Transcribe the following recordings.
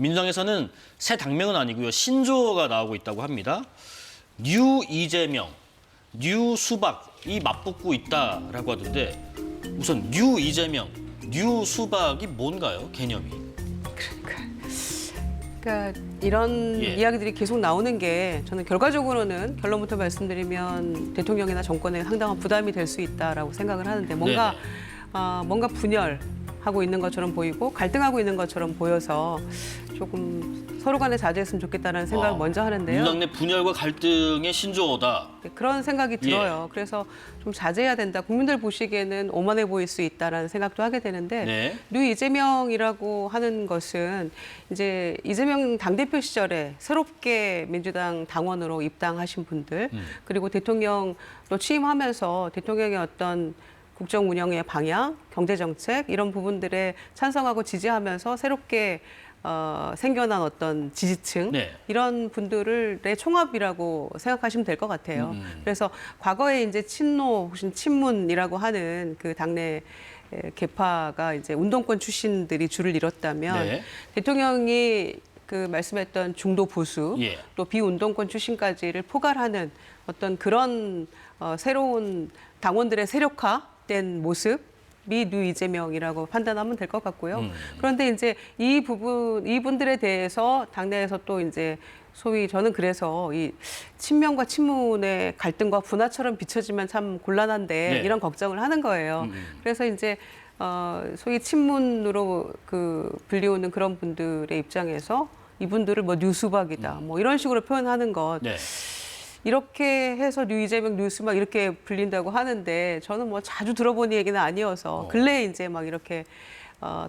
민주당에서는 새 당명은 아니고요. 신조어가 나오고 있다고 합니다. 뉴 이재명, 뉴 수박이 맞붙고 있다라고 하던데 우선 뉴 이재명, 뉴 수박이 뭔가요? 개념이. 그러니까 이런 예. 이야기들이 계속 나오는 게 저는 결과적으로는 결론부터 말씀드리면 대통령이나 정권에 상당한 부담이 될 수 있다라고 생각을 하는데 뭔가 뭔가 분열하고 있는 것처럼 보이고 갈등하고 있는 것처럼 보여서 조금 서로 간에 자제했으면 좋겠다는 생각을 먼저 하는데요. 민주당 내 분열과 갈등의 신조어다. 네, 그런 생각이 들어요. 그래서 좀 자제해야 된다. 국민들 보시기에는 오만해 보일 수 있다라는 생각도 하게 되는데 네. 뉴 이재명이라고 하는 것은 이제 이재명 당대표 시절에 새롭게 민주당 당원으로 입당하신 분들 그리고 대통령로 취임하면서 대통령의 어떤 국정 운영의 방향, 경제 정책 이런 부분들에 찬성하고 지지하면서 새롭게 생겨난 어떤 지지층 네. 이런 분들의 총합이라고 생각하시면 될 것 같아요. 그래서 과거에 이제 친노 혹은 친문이라고 하는 그 당내 계파가 이제 운동권 출신들이 줄을 이뤘다면 네. 대통령이 그 말씀했던 중도 보수 예. 또 비운동권 출신까지를 포괄하는 어떤 그런 새로운 당원들의 세력화된 모습. 뉴 이재명이라고 판단하면 될 것 같고요. 그런데 이제 이분들에 대해서 당내에서 또 이제 소위 저는 그래서 이 친명과 친문의 갈등과 분화처럼 비춰지면 참 곤란한데 네. 이런 걱정을 하는 거예요. 그래서 이제 소위 친문으로 그 불리우는 그런 분들의 입장에서 이분들을 뭐 뉴수박이다 뭐 이런 식으로 표현하는 것. 네. 이렇게 해서 뉴 이재명 뉴스 막 이렇게 불린다고 하는데 저는 뭐 자주 들어본 얘기는 아니어서 근래에 이제 막 이렇게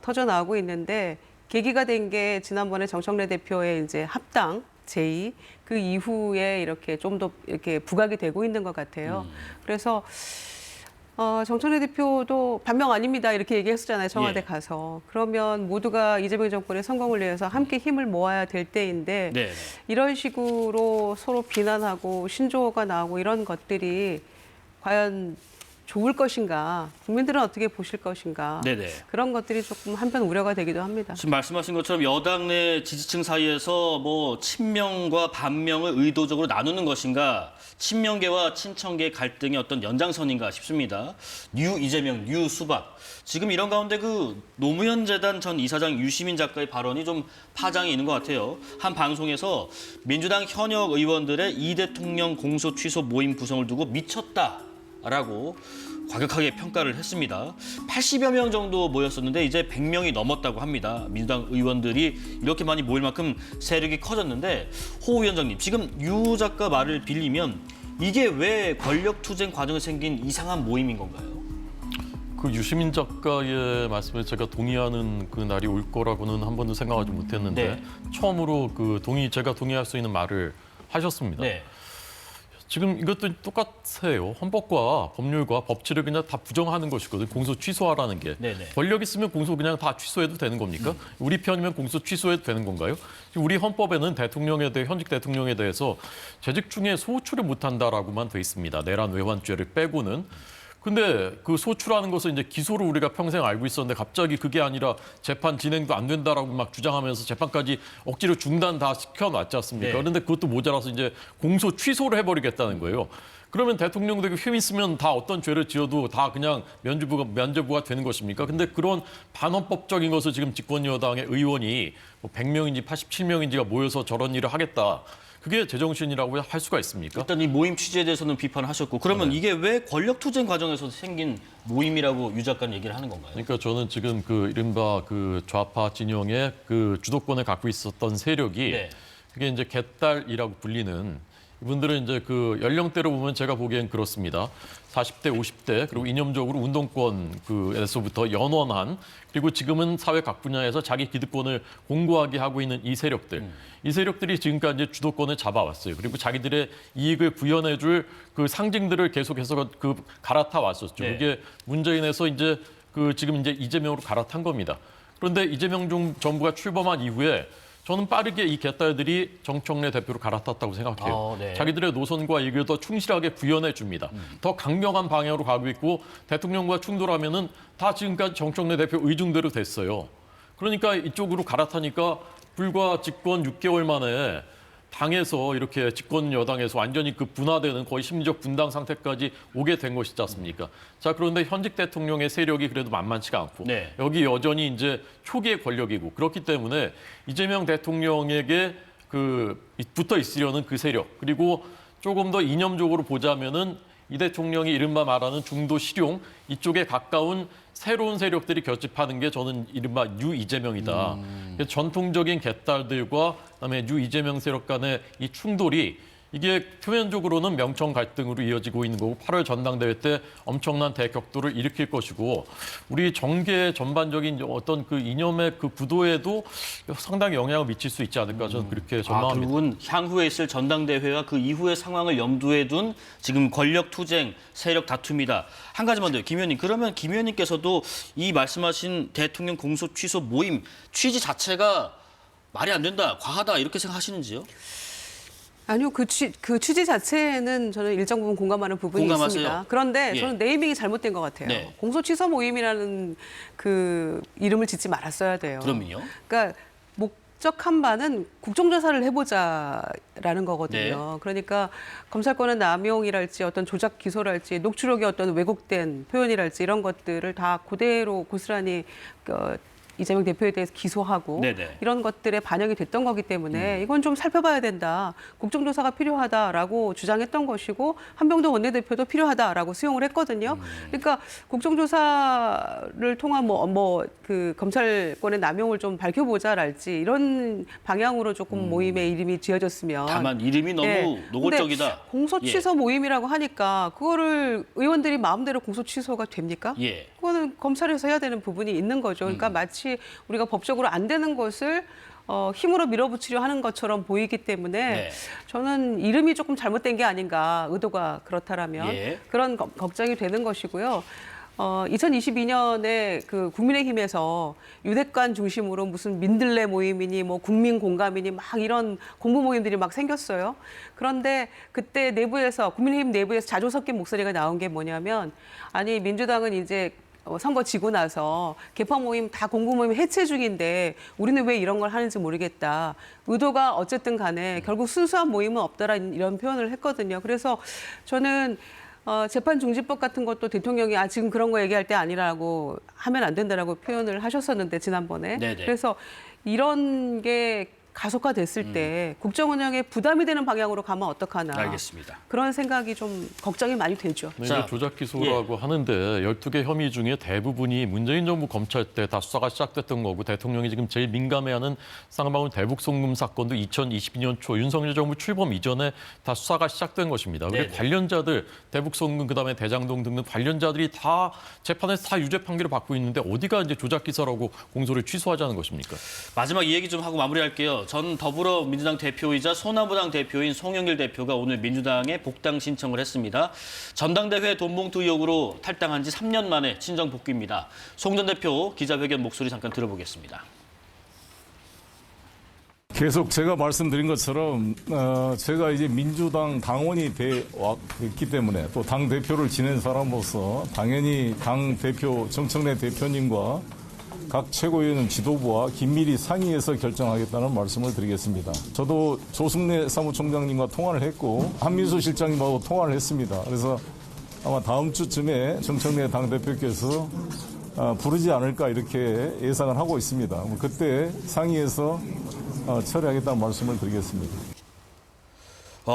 터져 나오고 있는데 계기가 된 게 지난번에 정청래 대표의 이제 합당 제의 그 이후에 이렇게 좀 더 이렇게 부각이 되고 있는 것 같아요. 그래서 정청래 대표도 반명 아닙니다 이렇게 얘기했었잖아요. 청와대 예. 가서. 그러면 모두가 이재명 정권의 성공을 위해서 함께 힘을 모아야 될 때인데 네. 이런 식으로 서로 비난하고 신조어가 나오고 이런 것들이 과연 좋을 것인가, 국민들은 어떻게 보실 것인가 네네. 그런 것들이 조금 한편 우려가 되기도 합니다. 지금 말씀하신 것처럼 여당 내 지지층 사이에서 뭐 친명과 반명을 의도적으로 나누는 것인가, 친명계와 친청계의 갈등의 어떤 연장선인가 싶습니다. 뉴 이재명, 뉴 수박. 지금 이런 가운데 그 노무현 재단 전 이사장 유시민 작가의 발언이 좀 파장이 있는 것 같아요. 한 방송에서 민주당 현역 의원들의 이 대통령 공소 취소 모임 구성을 두고 미쳤다라고 과격하게 평가를 했습니다. 80여 명 정도 모였었는데 이제 100명이 넘었다고 합니다. 민주당 의원들이 이렇게 많이 모일 만큼 세력이 커졌는데 호 위원장님, 지금 유 작가 말을 빌리면 이게 왜 권력투쟁 과정에 생긴 이상한 모임인 건가요? 그 유시민 작가의 말씀에 제가 동의하는 그 날이 올 거라고는 한 번도 생각하지 못했는데 네. 처음으로 제가 동의할 수 있는 말을 하셨습니다. 네. 지금 이것도 똑같아요. 헌법과 법률과 법치를 그냥 다 부정하는 것이거든요. 공소 취소하라는 게. 네네. 권력 있으면 공소 그냥 다 취소해도 되는 겁니까? 우리 편이면 공소 취소해도 되는 건가요? 우리 헌법에는 현직 대통령에 대해서 재직 중에 소출을 못한다라고만 돼 있습니다. 내란 외환죄를 빼고는. 근데 그 소추라는 것은 이제 기소를 우리가 평생 알고 있었는데 갑자기 그게 아니라 재판 진행도 안 된다라고 막 주장하면서 재판까지 억지로 중단 다 시켜놨지 않습니까? 네. 그런데 그것도 모자라서 이제 공소 취소를 해버리겠다는 거예요. 그러면 대통령 되고 힘 있으면 다 어떤 죄를 지어도 다 그냥 면죄부가 되는 것입니까? 근데 그런 반헌법적인 것을 지금 집권 여당의 의원이 뭐 100명인지 87명인지가 모여서 저런 일을 하겠다. 그게 제정신이라고 할 수가 있습니까? 일단 이 모임 취지에 대해서는 비판하셨고 그러면 이게 왜 권력투쟁 과정에서 생긴 모임이라고 유 작가는 얘기를 하는 건가요? 그러니까 저는 지금 그 이른바 그 좌파 진영의 그 주도권을 갖고 있었던 세력이 네. 그게 이제 개딸이라고 불리는 이분들은 이제 그 연령대로 보면 제가 보기엔 그렇습니다. 40대, 50대 그리고 이념적으로 운동권 그에서부터 연원한 그리고 지금은 사회 각 분야에서 자기 기득권을 공고하게 하고 있는 이 세력들. 이 세력들이 지금까지 주도권을 잡아왔어요. 그리고 자기들의 이익을 구현해줄 그 상징들을 계속해서 갈아타 왔었죠. 네. 그게 문재인에서 이제 지금 이제 이재명으로 갈아탄 겁니다. 그런데 이재명 정부가 출범한 이후에 저는 빠르게 이 개딸들이 정청래 대표로 갈아탔다고 생각해요. 네. 자기들의 노선과 이익을 더 충실하게 구현해 줍니다. 더 강력한 방향으로 가고 있고 대통령과 충돌하면은 다 지금까지 정청래 대표 의중대로 됐어요. 그러니까 이쪽으로 갈아타니까 불과 집권 6개월 만에 당에서 이렇게 집권 여당에서 완전히 그 분화되는 거의 심리적 분당 상태까지 오게 된 것이지 않습니까? 자, 그런데 현직 대통령의 세력이 그래도 만만치가 않고 네. 여기 여전히 이제 초기의 권력이고 그렇기 때문에 이재명 대통령에게 붙어 있으려는 그 세력 그리고 조금 더 이념적으로 보자면은 이 대통령이 이른바 말하는 중도 실용 이쪽에 가까운 새로운 세력들이 결집하는 게 저는 이른바 뉴 이재명이다. 전통적인 개딸들과 그다음에 뉴 이재명 세력 간의 이 충돌이 이게 표면적으로는 명청 갈등으로 이어지고 있는 거고 8월 전당대회 때 엄청난 대격돌을 일으킬 것이고 우리 정계 전반적인 어떤 그 이념의 그 구도에도 상당히 영향을 미칠 수 있지 않을까 저는 그렇게 전망합니다. 결국은 향후에 있을 전당대회와 그 이후의 상황을 염두에 둔 지금 권력 투쟁, 세력 다툼이다. 한 가지만 더요. 김 의원님, 그러면 김 의원님께서도 이 말씀하신 대통령 공소 취소 모임 취지 자체가 말이 안 된다, 과하다 이렇게 생각하시는지요? 아니요, 그 취지 자체는 저는 일정 부분 공감하는 부분이 공감하세요? 있습니다. 그런데 예. 저는 네이밍이 잘못된 것 같아요. 네. 공소취소 모임이라는 그 이름을 짓지 말았어야 돼요. 그럼요. 그러니까 목적한 바는 국정조사를 해보자라는 거거든요. 네. 그러니까 검찰권의 남용이랄지 어떤 조작 기소랄지 녹취록의 어떤 왜곡된 표현이랄지 이런 것들을 다 그대로 고스란히 이재명 대표에 대해서 기소하고 네네. 이런 것들에 반영이 됐던 거기 때문에 이건 좀 살펴봐야 된다. 국정조사가 필요하다라고 주장했던 것이고 한병도 원내대표도 필요하다라고 수용을 했거든요. 그러니까 국정조사를 통한 그 검찰권의 남용을 좀 밝혀보자랄지 이런 방향으로 조금 모임의 이름이 지어졌으면 다만 이름이 너무 예. 노골적이다. 근데 공소 취소 모임이라고 하니까 그거를 의원들이 마음대로 공소 취소가 됩니까? 예. 그거는 검찰에서 해야 되는 부분이 있는 거죠. 그러니까 마치 우리가 법적으로 안 되는 것을 힘으로 밀어붙이려 하는 것처럼 보이기 때문에 네. 저는 이름이 조금 잘못된 게 아닌가, 의도가 그렇다라면 예. 그런 걱정이 되는 것이고요. 2022년에 그 국민의힘에서 유대관 중심으로 무슨 민들레 모임이니 뭐 국민 공감이니 막 이런 공부 모임들이 막 생겼어요. 그런데 그때 내부에서 국민의힘 내부에서 자주 섞인 목소리가 나온 게 뭐냐면 아니 민주당은 이제 선거 지고 나서 개파 모임 다 공부 모임 해체 중인데 우리는 왜 이런 걸 하는지 모르겠다. 의도가 어쨌든 간에 결국 순수한 모임은 없더라 이런 표현을 했거든요. 그래서 저는 재판 중지법 같은 것도 대통령이 지금 그런 거 얘기할 때 아니라고 하면 안 된다라고 표현을 하셨었는데 지난번에. 네네. 그래서 이런 게 가속화됐을 때 국정 운영에 부담이 되는 방향으로 가면 어떡하나. 알겠습니다. 그런 생각이 좀 걱정이 많이 되죠. 네, 자, 이제 조작 기소라고 하는데 12개 혐의 중에 대부분이 문재인 정부 검찰 때 다 수사가 시작됐던 거고 대통령이 지금 제일 민감해하는 쌍방울 대북 송금 사건도 2022년 초 윤석열 정부 출범 이전에 다 수사가 시작된 것입니다. 그리고 네네. 관련자들 대북 송금 그다음에 대장동 등등 관련자들이 다 재판에서 다 유죄 판결을 받고 있는데 어디가 이제 조작 기소라고 공소를 취소하자는 것입니까? 마지막 이 얘기 좀 하고 마무리할게요. 전 더불어민주당 대표이자 소나무당 대표인 송영길 대표가 오늘 민주당에 복당 신청을 했습니다. 전당대회 돈봉투 의혹으로 탈당한 지 3년 만에 친정 복귀입니다. 송 전 대표 기자회견 목소리 잠깐 들어보겠습니다. 계속 제가 말씀드린 것처럼 제가 이제 민주당 당원이 됐기 때문에 또 당 대표를 지낸 사람으로서 당연히 당 대표 정청래 대표님과 각 최고위원 지도부와 긴밀히 상의해서 결정하겠다는 말씀을 드리겠습니다. 저도 조승래 사무총장님과 통화를 했고 한민수 실장님하고 통화를 했습니다. 그래서 아마 다음 주쯤에 정청래 당대표께서 부르지 않을까 이렇게 예상을 하고 있습니다. 그때 상의해서 처리하겠다는 말씀을 드리겠습니다.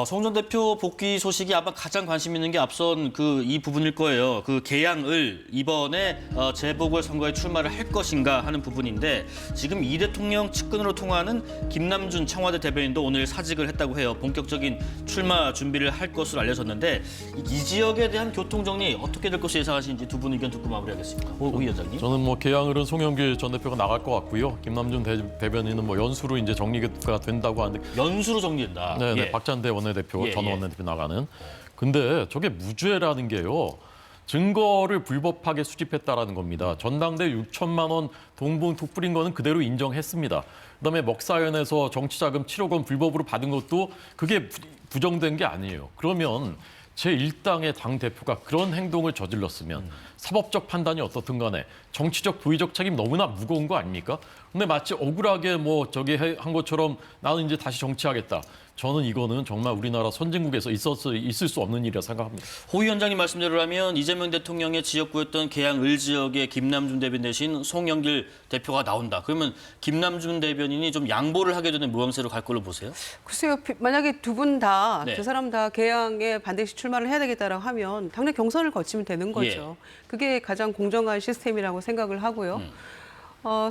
송 전 대표 복귀 소식이 아마 가장 관심 있는 게 앞선 이 부분일 거예요. 그 개양을 이번에 재보궐선거에 출마를 할 것인가 하는 부분인데 지금 이 대통령 측근으로 통하는 김남준 청와대 대변인도 오늘 사직을 했다고 해요. 본격적인 출마 준비를 할 것으로 알려졌는데 이 지역에 대한 교통정리 어떻게 될 것으로 예상하시는지 두 분 의견 듣고 마무리하겠습니다. 오 위원장님. 저는 개항을은 송영길 전 대표가 나갈 것 같고요. 김남준 대변인은 연수로 이제 정리가 된다고 하는데 연수로 정리된다. 네, 예. 박찬대 원내대표, 예, 전 예. 원내대표 나가는. 근데 저게 무죄라는 게요. 증거를 불법하게 수집했다라는 겁니다. 전당대 6천만 원 돈봉투 뿌린 거는 그대로 인정했습니다. 그다음에 먹사연에서 정치자금 7억 원 불법으로 받은 것도 그게 부정된 게 아니에요. 그러면 제1당의 당대표가 그런 행동을 저질렀으면 사법적 판단이 어떻든 간에 정치적 도의적 책임 너무나 무거운 거 아닙니까? 근데 마치 억울하게 뭐 저기 한 것처럼 나는 이제 다시 정치하겠다. 저는 이거는 정말 우리나라 선진국에서 있을 수 없는 일이라 생각합니다. 호 위원장님 말씀대로라면 이재명 대통령의 지역구였던 계양 을 지역의 김남준 대변인 대신 송영길 대표가 나온다. 그러면 김남준 대변인이 좀 양보를 하게 되는 모양새로 갈 걸로 보세요? 글쎄요, 만약에 두 분 다, 네. 두 사람 다 개항에 반드시 출마를 해야 되겠다라고 하면 당내 경선을 거치면 되는 거죠. 그게 가장 공정한 시스템이라고 생각을 하고요.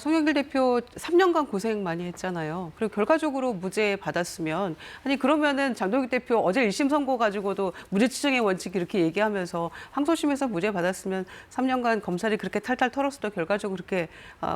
송영길 대표 3년간 고생 많이 했잖아요. 그리고 결과적으로 무죄 받았으면 아니 그러면은 장동익 대표 어제 1심 선고 가지고도 무죄 추정의 원칙 이렇게 얘기하면서 항소심에서 무죄 받았으면 3년간 검찰이 그렇게 탈탈 털었어도 결과적으로 그렇게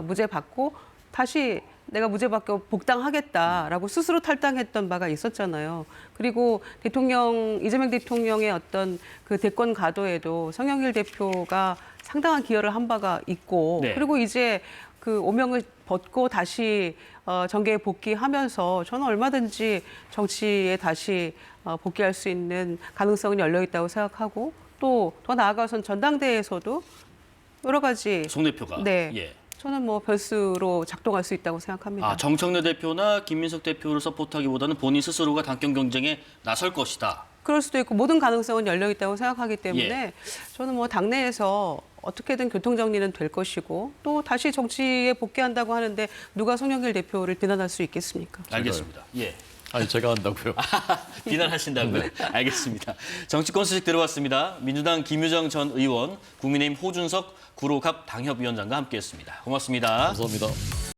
무죄 받고 다시 내가 무죄 받고 복당하겠다라고 스스로 탈당했던 바가 있었잖아요. 그리고 이재명 대통령의 어떤 그 대권 가도에도 송영길 대표가 상당한 기여를 한 바가 있고 네. 그리고 이제 그 오명을 벗고 다시 정계에 복귀하면서 저는 얼마든지 정치에 다시 복귀할 수 있는 가능성은 열려 있다고 생각하고 또 더 나아가선 전당대회에서도 여러 가지 송 대표가. 네. 예. 저는 뭐 변수로 작동할 수 있다고 생각합니다. 아, 정청래 대표나 김민석 대표를 서포트하기보다는 본인 스스로가 당권 경쟁에 나설 것이다. 그럴 수도 있고 모든 가능성은 열려 있다고 생각하기 때문에 예. 저는 뭐 당내에서 어떻게든 교통정리는 될 것이고 또 다시 정치에 복귀한다고 하는데 누가 송영길 대표를 비난할 수 있겠습니까? 알겠습니다. 예. 아니 제가 한다고요. 비난하신다고요? 알겠습니다. 정치권 소식 들어봤습니다. 민주당 김유정 전 의원, 국민의힘 호준석 구로갑 당협위원장과 함께했습니다. 고맙습니다. 감사합니다.